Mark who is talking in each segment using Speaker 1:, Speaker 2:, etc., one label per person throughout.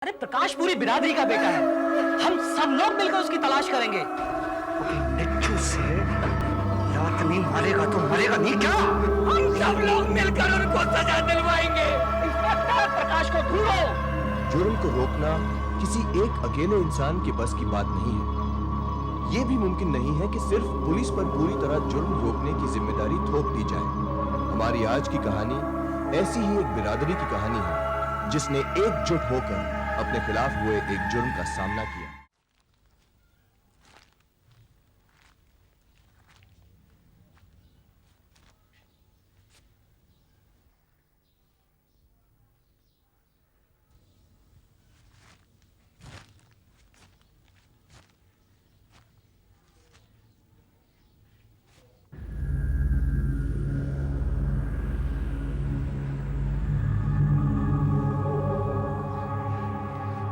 Speaker 1: अरे प्रकाश पूरी बिरादरी का बेटा है। हम सब लोग मिलकर उसकी तलाश करेंगे।
Speaker 2: निच्चू से लात नहीं मारेगा तो मरेगा नहीं क्या?
Speaker 1: हम सब लोग मिलकर उनको सजा दिलवाएंगे। इंस्पेक्टर प्रकाश को ढूंढो।
Speaker 3: जुर्म को रोकना किसी एक अकेले इंसान के बस की बात नहीं है। ये भी मुमकिन नहीं है कि सिर्फ पुलिस पर पूरी तरह जुर्म रोकने की जिम्मेदारी थोप दी जाए। हमारी आज की कहानी ऐसी ही एक बिरादरी की कहानी है जिसने एकजुट होकर अपने खिलाफ हुए एक जुर्म का सामना किया।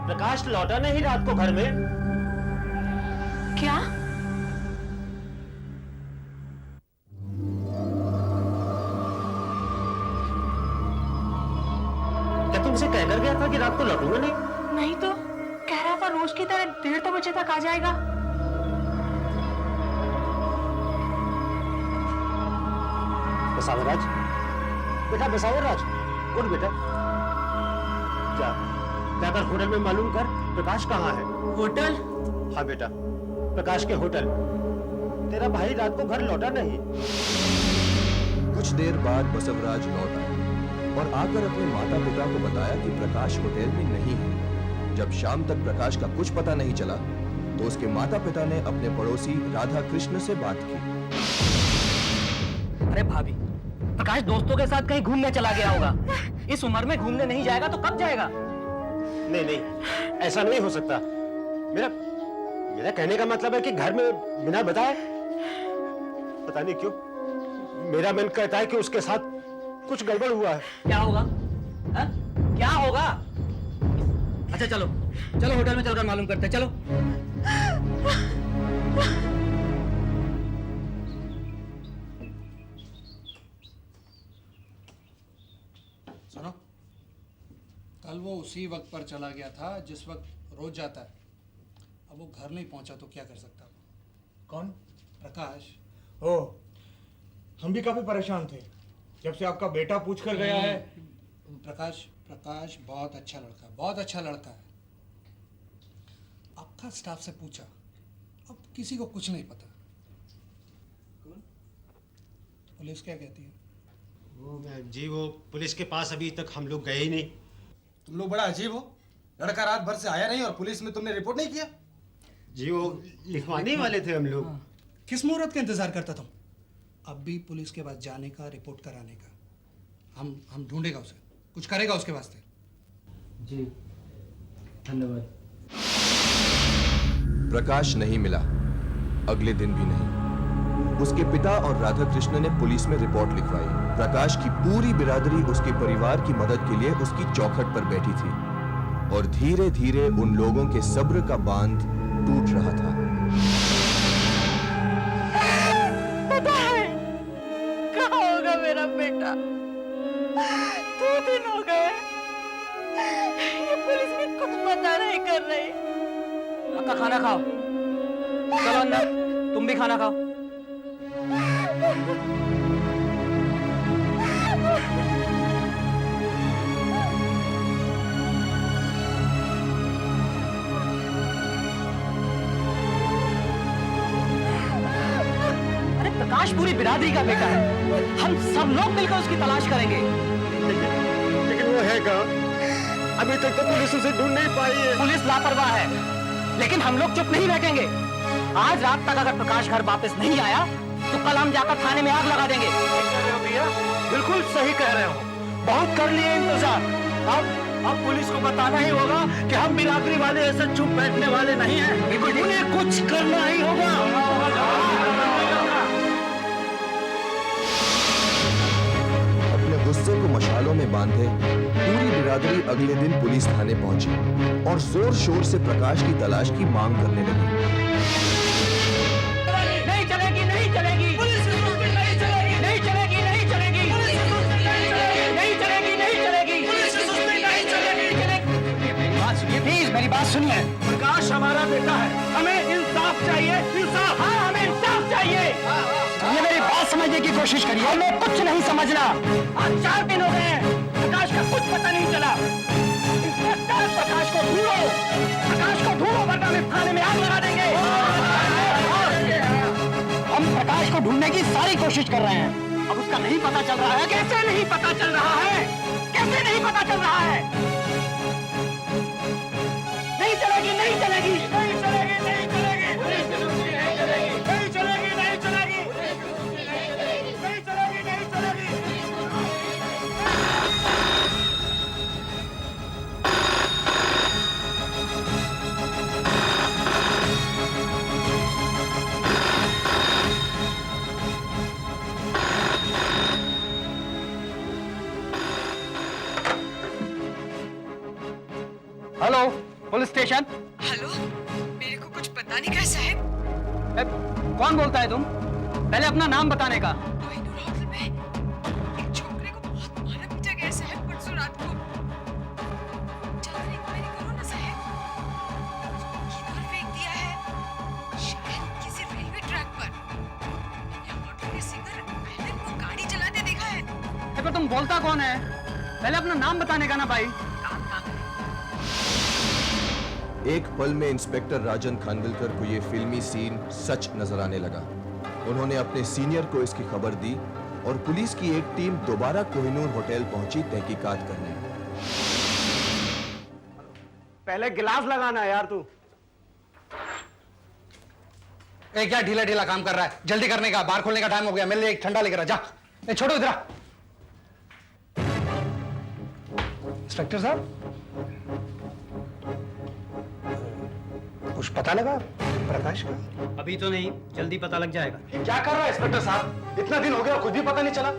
Speaker 4: प्रकाश लौटा नहीं रात को घर में?
Speaker 5: क्या?
Speaker 4: क्या तुमसे कहकर गया था कि रात को लौटूंगा नहीं?
Speaker 5: नहीं तो कह रहा था रोज की तरह 1:30 बजे तक आ जाएगा।
Speaker 4: बसावराज, बेटा बसावराज, उठ बेटा। जाकर होटल में मालूम कर प्रकाश कहाँ है।
Speaker 1: होटल?
Speaker 4: हाँ बेटा, प्रकाश के होटल। तेरा भाई रात को घर लौटा नहीं।
Speaker 3: कुछ देर बाद बसवराज लौटा और आकर अपने माता पिता को बताया कि प्रकाश होटल में नहीं है। जब शाम तक प्रकाश का कुछ पता नहीं चला तो उसके माता पिता ने अपने पड़ोसी राधा कृष्ण से बात की।
Speaker 1: अरे भाभी, प्रकाश दोस्तों के साथ कहीं घूमने चला गया होगा। इस उम्र में घूमने नहीं जाएगा तो कब जाएगा?
Speaker 4: नहीं नहीं, ऐसा नहीं हो सकता। मेरा कहने का मतलब है कि घर में बिना बताए, पता नहीं क्यों मेरा मन कहता है कि उसके साथ कुछ गड़बड़ हुआ है।
Speaker 1: क्या होगा? हा? क्या होगा? अच्छा चलो चलो होटल में चलकर मालूम करते हैं। चलो।
Speaker 6: सुनो, कल वो उसी वक्त पर चला गया था जिस वक्त रोज जाता है। अब वो घर नहीं पहुंचा तो क्या कर सकता?
Speaker 7: कौन?
Speaker 6: प्रकाश।
Speaker 7: ओ, हम भी काफी परेशान थे जब से आपका बेटा पूछ कर गया है।
Speaker 6: प्रकाश बहुत अच्छा लड़का है, बहुत अच्छा लड़का है। आपका स्टाफ से पूछा, अब किसी को कुछ नहीं पता। पुलिस क्या कहती है?
Speaker 4: वो पुलिस के पास अभी तक हम लोग गए ही नहीं।
Speaker 7: तुम लोग बड़ा अजीब हो। लड़का रात भर से आया नहीं और पुलिस में तुमने रिपोर्ट नहीं किया।
Speaker 4: जी वो लिखवाने वाले थे हम लोग।
Speaker 6: किस मुहूर्त का इंतजार करता तुम? अब भी पुलिस के पास जाने का, रिपोर्ट कराने का। हम ढूंढेगा उसे, कुछ करेगा उसके वास्ते।
Speaker 8: जी धन्यवाद।
Speaker 3: प्रकाश नहीं मिला, अगले दिन भी नहीं। उसके पिता और राधा कृष्ण ने पुलिस में रिपोर्ट लिखवाई। प्रकाश की पूरी बिरादरी उसके परिवार की मदद के लिए उसकी चौखट पर बैठी थी और धीरे धीरे उन लोगों के सब्र का बांध टूट रहा था।
Speaker 5: पता है कहाँ होगा मेरा बेटा? 2 दिन हो गए, ये पुलिस भी कुछ पता नहीं कर रही।
Speaker 1: आपका खाना खाओ। चलो अंदर, तुम भी खाना खाओ। अरे प्रकाश पूरी बिरादरी का बेटा है। हम सब लोग मिलकर उसकी तलाश करेंगे।
Speaker 4: लेकिन वो है कहाँ? अभी तक तो पुलिस उसे ढूंढ नहीं पाई है।
Speaker 1: पुलिस लापरवाह है, लेकिन हम लोग चुप नहीं बैठेंगे। आज रात तक अगर प्रकाश घर वापस नहीं आया तो कल हम जाकर थाने में आग लगा देंगे।
Speaker 4: कह रहे हो भैया? बिल्कुल सही कह रहे हो। बहुत कर लिए इंतजार। अब पुलिस को बताना ही होगा कि हम बिरादरी वाले ऐसे चुप बैठने वाले नहीं हैं। बिल्कुल, उन्हें कुछ करना ही होगा।
Speaker 3: अपने गुस्से को मशालों में बांधे पूरी बिरादरी अगले दिन पुलिस थाने पहुंची और जोर शोर से प्रकाश की तलाश की मांग करने लगी।
Speaker 1: नहीं चलेगी, नहीं चलेगी। पुलिस नहीं चलेगी, नहीं चलेगी, नहीं चलेगी। नहीं चलेगी, नहीं चलेगी। पुलिस नहीं चलेगी। प्लीज मेरी बात सुनिए।
Speaker 2: प्रकाश हमारा बेटा है, हमें इंसाफ चाहिए, इंसाफ।
Speaker 1: हाँ, हमें इंसाफ चाहिए। ये मेरी बात समझने की कोशिश करिए। हमें कुछ नहीं समझना। आज 4 दिन हो गए हैं, प्रकाश का कुछ पता नहीं चला। इंस्पेक्टर, प्रकाश को ढूंढो, प्रकाश को ढूंढो, वरना हम थाने में आग लगा देंगे। हम प्रकाश को ढूंढने की सारी कोशिश कर रहे हैं। अब उसका नहीं पता चल रहा है। कैसे नहीं पता चल रहा है? कैसे नहीं पता चल रहा है? नहीं चलेगी, नहीं चलेगी, नहीं चलेगी, नहीं चलेगी, नहीं चलेगी, नहीं चलेगी, नहीं चलेगी, नहीं चलेगी, नहीं चलेगी, नहीं चलेगी। Hello, police station.
Speaker 5: हेलो, मेरे को कुछ पता नहीं क्या साहब।
Speaker 1: कौन बोलता है तुम? पहले अपना नाम बताने का।
Speaker 5: कोहिनूर होटल में एक छोकरे को बहुत मारा पीटा गया साहब परसों रात को। जल्दी इंक्वायरी करो ना साहब। किधर फेंक दिया है? शायद किसी रेलवे ट्रैक पर। मैंने होटल के सिंगर अहमद को गाड़ी चलाते देखा है।
Speaker 1: पर तुम बोलता कौन है? पहले अपना नाम बताने का ना भाई।
Speaker 3: एक पल में इंस्पेक्टर राजन खानविलकर को यह फिल्मी सीन सच नजर आने लगा। उन्होंने अपने सीनियर को इसकी खबर दी और पुलिस की एक टीम दोबारा कोहिनूर होटल पहुंची तहकीकात करने।
Speaker 4: पहले गिलास लगाना यार तू।
Speaker 6: क्या ढीला ढीला काम कर रहा है? जल्दी करने का, बार खोलने का टाइम हो गया। मेरे लिए एक ठंडा लेकर आ जा। छोड़ो इधर। इंस्पेक्टर साहब,
Speaker 2: कुछ पता लगा प्रकाश का?
Speaker 1: अभी तो नहीं, जल्दी पता लग जाएगा।
Speaker 4: क्या कर रहा है इंस्पेक्टर साहब? इतना दिन हो गया, खुद भी पता नहीं चला।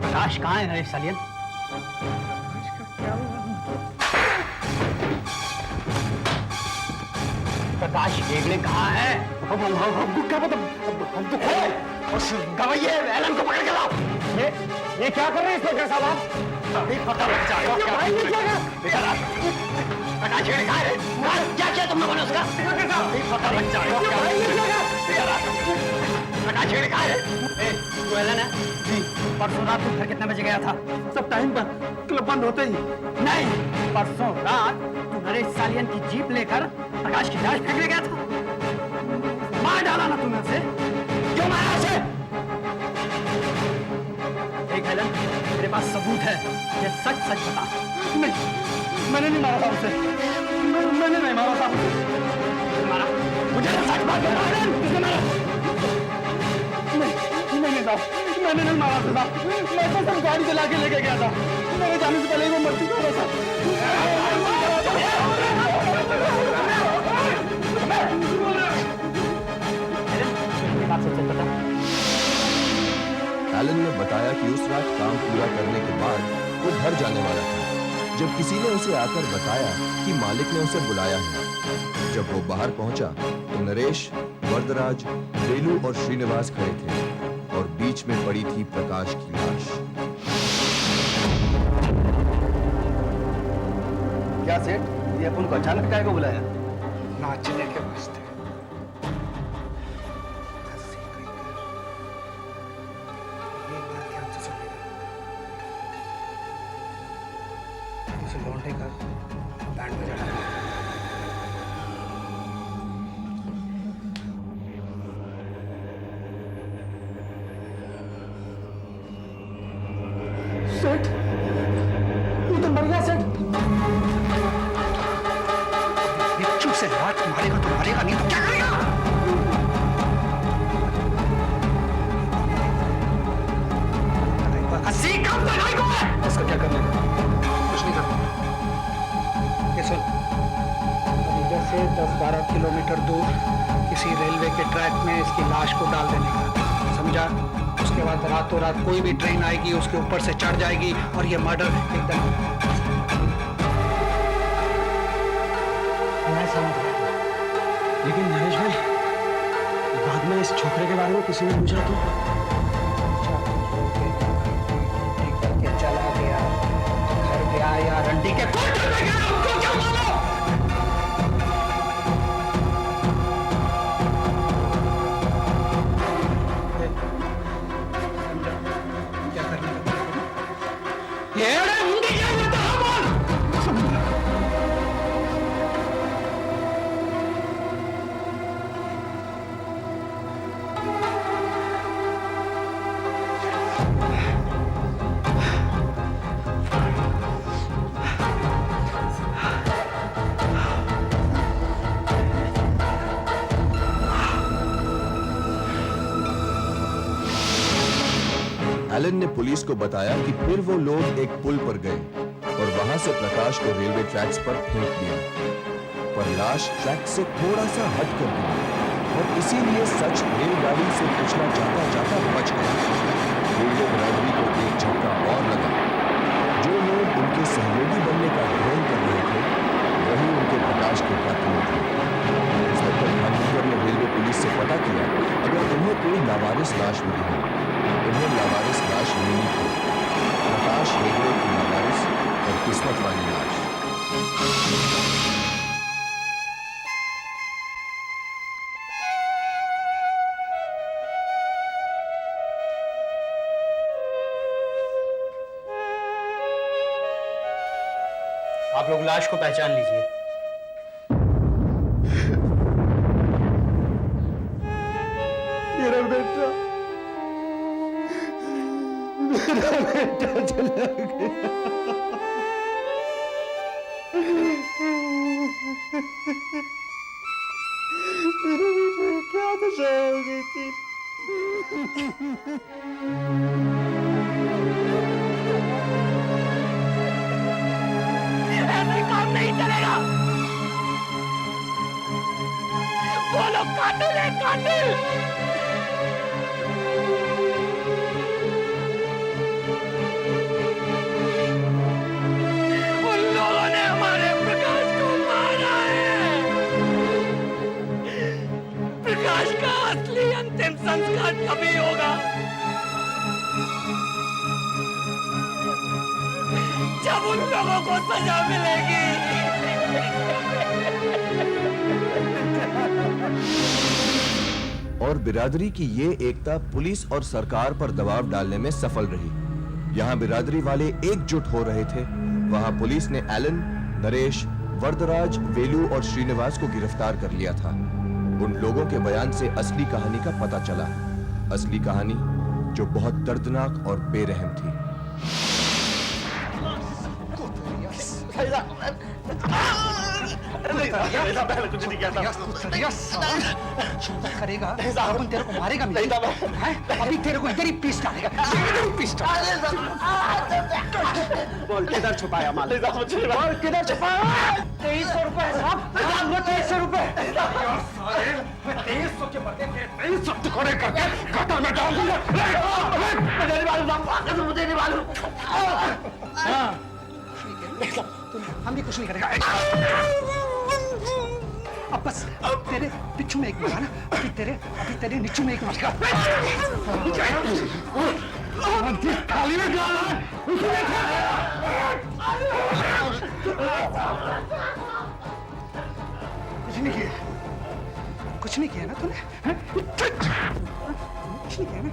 Speaker 1: प्रकाश कहाँ है नरेश सालियन? प्रकाश हेगड़े कहाँ है?
Speaker 4: क्या पता? हम तो गवाइए, एलन को पकड़ के लाओ। ये क्या कर रहे हैं इंस्पेक्टर साहब आप? अभी पता लग जाएगा। प्रकाश हेगड़े कहाँ है? क्या किया तुम लोगों ने उसका? अभी पता लग जाएगा। प्रकाश हेगड़े कहाँ है?
Speaker 1: तू एलन है? जी। परसों रात तू घर कितने बजे गया था?
Speaker 4: सब टाइम पर, क्लब बंद होते ही।
Speaker 1: नहीं, परसों रात तू नरेश सालियन की जीप लेकर प्रकाश की लाश फेंकने गया था। मार डाला ना तूने उसे? क्यों मारा उसे? देख एलन, मेरे पास सबूत है। ये सच सच बता।
Speaker 4: नहीं, मैंने नहीं मारा था उसे। मैंने नहीं मारा था।
Speaker 1: मारा? मुझे सच बात बता एलन, किसने मारा?
Speaker 4: नहीं साहब, मैंने नहीं मारा था साहब। मैं तो सिर्फ गाड़ी चला के लेके गया था। मेरे जाने से पहले ही वो मर चुका था साहब।
Speaker 3: एलन ने बताया कि उस रात काम पूरा करने के बाद वो घर जाने वाला था, जब किसी ने उसे आकर बताया कि मालिक ने उसे बुलाया है। जब वो बाहर पहुंचा तो नरेश, वरदराज, वेलू और श्रीनिवास खड़े थे और बीच में पड़ी थी प्रकाश की लाश।
Speaker 2: क्या सेठ, ये अपन को अचानक काय को बुलाया?
Speaker 6: नाचने के वास्ते।
Speaker 2: एक बात ध्यान से सुनिएगा। उस लौंडे का बैंड बजाना है।
Speaker 4: सेठ, ये तो मर गया सेठ।
Speaker 2: बिच्छू से लात मारेगा तो मारेगा, नहीं तो क्या करेगा?
Speaker 6: इसका क्या करने का? कुछ नहीं करना।
Speaker 2: ये सुन, अब इधर से 10-12 किलोमीटर दूर किसी रेलवे के ट्रैक में इसकी लाश को डाल देने का, समझा? उसके बाद रातों रात कोई भी ट्रेन आएगी, उसके ऊपर से चढ़ जाएगी और ये मर्डर एकदम।
Speaker 1: मैं समझ गया, लेकिन नरेश भाई, बाद में इस छोकरे के बारे में किसी ने पूछा तो?
Speaker 2: करके चला गया, घर गया या रंडी के कोर्ट में गया, हमको क्या मालूम?
Speaker 3: एलन ने पुलिस को बताया कि फिर वो लोग एक पुल पर गए और वहां से प्रकाश को रेलवे ट्रैक्स पर फेंक दिया, पर लाश ट्रैक से थोड़ा सा हट कर गिरी और इसीलिए सच रेलगाड़ी से पूछना चाहता चाहता बच गया। रेलवे बिरादरी को एक झटका और लगा। जो लोग उनके सहयोगी बनने का ढोंग कर रहे थे वही उनके प्रकाश के कातिल थे। इंस्पेक्टर खानविलकर ने रेलवे पुलिस से पता किया अगर उन्हें कोई लावारिस लाश मिली है। उन्हें लावारिस लाश मिली थी, प्रकाश हेगड़े की लावारिस और किस्मत वाली लाश।
Speaker 1: आप लोग लाश को पहचान लीजिए।
Speaker 4: मेरा बेटा चला गया। मेरे बेटे क्या दशा हो गई थी।
Speaker 1: ऐसे काम नहीं चलेगा। वो लोग कातिल है, कातिल। उन लोगों ने हमारे प्रकाश को मारा है। प्रकाश का असली अंतिम संस्कार कभी होगा जब उन लोगों को सजा मिलेगी।
Speaker 3: और बिरादरी की ये एकता पुलिस और सरकार पर दबाव डालने में सफल रही। यहाँ बिरादरी वाले एकजुट हो रहे थे, वहाँ पुलिस ने एलन, नरेश, वरदराज, वेलू और श्रीनिवास को गिरफ्तार कर लिया था। उन लोगों के बयान से असली कहानी का पता चला, असली कहानी जो बहुत दर्दनाक और बेरहम थी।
Speaker 1: कुछ नहीं किया था।
Speaker 2: करेगा अपन तेरे को मारेगा नहीं। अभी तेरे को इधर ही पीस डालेगा, पीस डालेगा।
Speaker 1: बोल किधर छुपाया माल? बोल किधर छुपाया? 2300 रुपए साहब, 2300 रुपए। 2300 के बदले 2300 टुकड़े करके गटर में डाल दूंगा। मुझे नहीं मालूम, मुझे नहीं मालूम।
Speaker 2: हम भी कुछ नहीं करेगा। अब बस तेरे पिछू में एक मारा ना, अभी तेरे नीचू में एक मारेगा।
Speaker 1: थाली में डाला है।
Speaker 2: कुछ नहीं किया ना तूने? कुछ नहीं किया ना?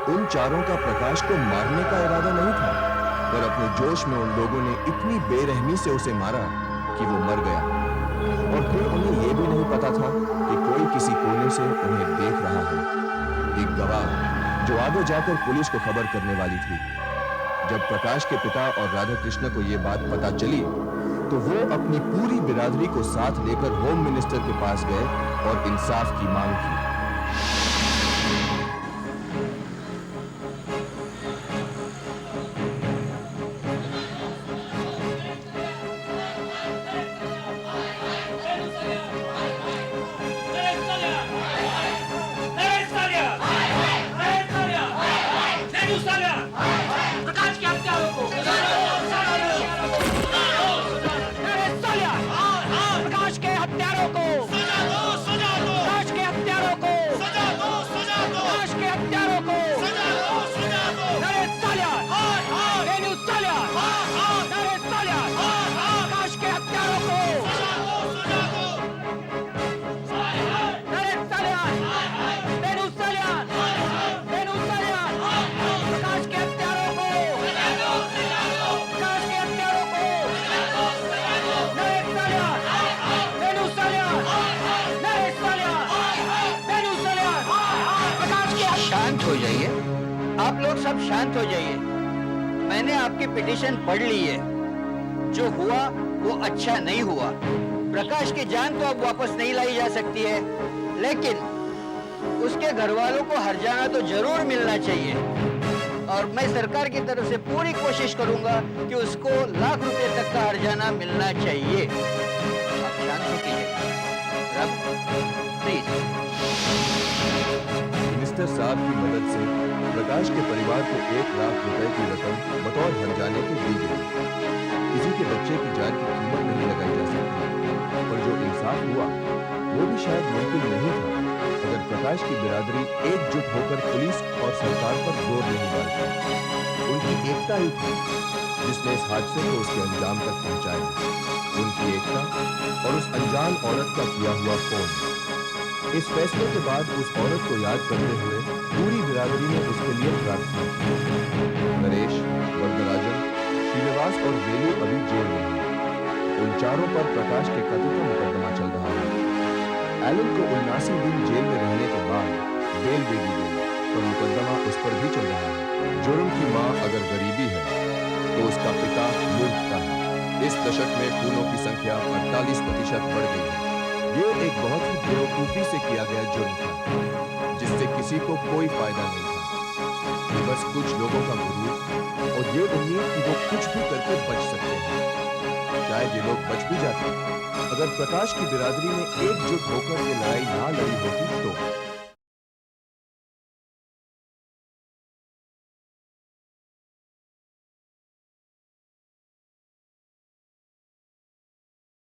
Speaker 3: उन चारों का प्रकाश को मारने का इरादा नहीं था, पर अपने जोश में उन लोगों ने इतनी बेरहमी से उसे मारा कि वो मर गया। और फिर उन्हें यह भी नहीं पता था कि कोई किसी कोने से उन्हें देख रहा है, एक गवाह जो आगे जाकर पुलिस को खबर करने वाली थी। जब प्रकाश के पिता और राधा कृष्ण को यह बात पता चली तो वो अपनी पूरी बिरादरी को साथ लेकर होम मिनिस्टर के पास गए और इंसाफ की मांग की।
Speaker 1: आप लोग सब शांत हो जाइए। मैंने आपकी पिटीशन पढ़ ली है। जो हुआ वो अच्छा नहीं हुआ। प्रकाश की जान तो अब वापस नहीं लाई जा सकती है, लेकिन उसके घर वालों को हर्जाना तो जरूर मिलना चाहिए। और मैं सरकार की तरफ से पूरी कोशिश करूंगा कि उसको लाख रुपए तक का हर्जाना मिलना चाहिए। आप शांत हो कीजिए। रब, प्लीज।
Speaker 3: मिनिस्टर साहब की मदद से प्रकाश के परिवार को 1 लाख रुपए की रकम बतौर हर्जाने के दी गई। किसी के बच्चे की जान की कीमत नहीं लगाई जा सकती, पर जो इंसाफ हुआ वो भी शायद मुमकिन नहीं था अगर प्रकाश की बिरादरी एकजुट होकर पुलिस और सरकार पर जोर नहीं डालती। उनकी एकता ही थी जिसने इस हादसे को उसके अंजाम तक पहुंचाया। उनकी एकता और उस अनजान औरत का किया हुआ फोन। इस फैसले के बाद उस औरत को याद करते हुए पूरी बिरादरी ने उसके लिए प्रार्थना की। नरेश, वरदराजन, श्रीनिवास और वेलू अभी जेल में हैं। उन चारों पर प्रकाश के कत्ल का मुकदमा चल रहा है। एलन को 79 दिन जेल में रहने के बाद बेल दे दी गई, पर मुकदमा उस पर भी चल रहा है। जुर्म की मां अगर गरीबी है तो उसका पिता मूर्खता है। इस दशक में खूनों की संख्या 48% बढ़ गई है। ये एक बहुत ही बेवकूफी से किया गया जुर्म था जिससे किसी को कोई फायदा नहीं था। ये बस कुछ लोगों का गुरूर और ये उम्मीद कि वो कुछ भी करके बच सकते हैं। शायद ये लोग बच भी जाते अगर प्रकाश की बिरादरी ने एकजुट होकर ये लड़ाई